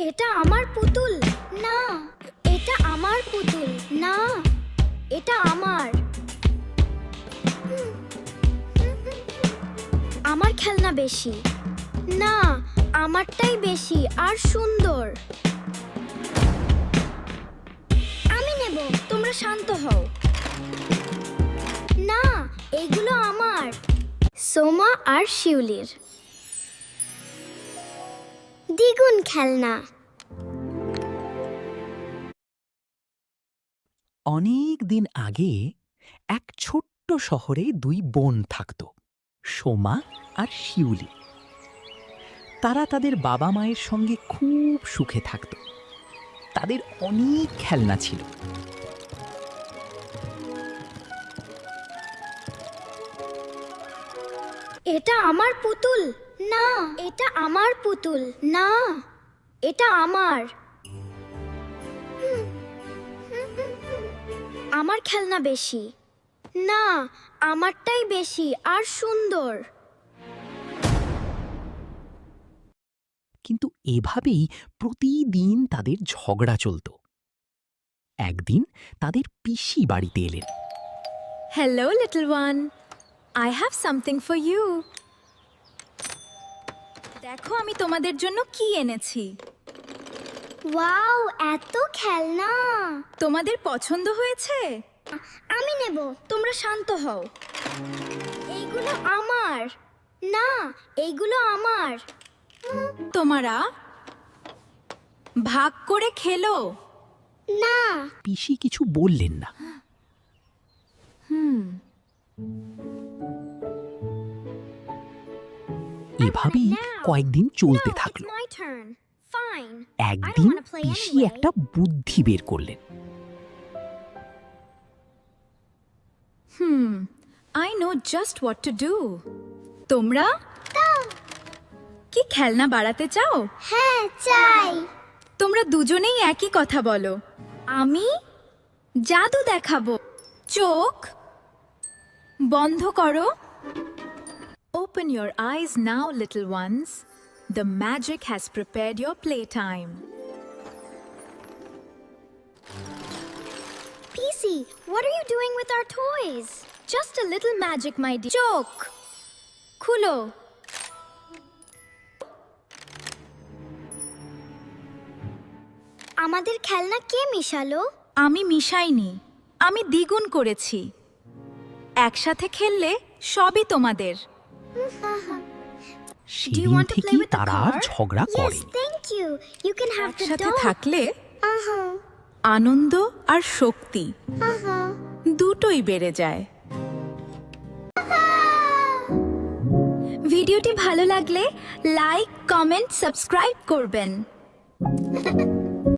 এটা আমার পুতুল না, এটা আমার পুতুল না, এটা আমার। আমার খেলনা বেশি না, আমারটাই বেশি আর সুন্দর। আমি নেব, তোমরা শান্ত হও। না, এগুলো আমার। সোমা আর শিউলির দ্বিগুণ খেলনা। অনেক দিন আগে এক ছোট্ট শহরে দুই বোন থাকত, সোমা আর শিউলি। তারা তাদের বাবা মায়ের সঙ্গে খুব সুখে থাকত। তাদের অনেক খেলনা ছিল। এটা আমার পুতুল না, এটা আমার পুতুল না, এটা আমার। আমার খেলনা বেশি না, আমারটাই বেশি আর সুন্দর। কিন্তু এভাবেই প্রতিদিন তাদের ঝগড়া চলত। একদিন তাদের পিসি বাড়িতে এলেন। Hello, little one. I have something for you. দেখো আমি তোমাদের জন্য কি এনেছি। ওয়াও, এত খেলনা! তোমাদের পছন্দ হয়েছে? আমি নেব, তোমরা শান্ত হও। এইগুলো আমার না, এইগুলো আমার। তোমরা ভাগ করে খেলো। না, পিসি কিছু বললেন না। এভাবেই কয়েকদিন চলতে থাকলো। my turn. Fine. একদিন wanna play পিসি anyway. একটা বুদ্ধি বের করলেন। I know just what to do. তোমরা কি খেলনা বাড়াতে চাও? হ্যাঁ, চাই। তোমরা দুজনেই একই কথা বলো। আমি জাদু দেখাবো। চোখ বন্ধ করো। Open your eyes now, little ones. The magic has prepared your playtime. PC, what are you doing with our toys? Just a little magic, my dear. চোখ খুলো। আমাদের খেলনা কে মিশালো? আমি মিশাইনি, আমি দ্বিগুণ করেছি। একসাথে খেললে সবই তোমাদের। সেদিন want to play থেকেই with the তারা আর car? ঝগড়া Yes, করে। thank you. You can have the একসাথে doll. থাকলে Uh-huh. আনন্দ আর শক্তি Uh-huh. দুটোই বেড়ে যায়। ভিডিওটি ভালো লাগলে লাইক, কমেন্ট, সাবস্ক্রাইব করবেন।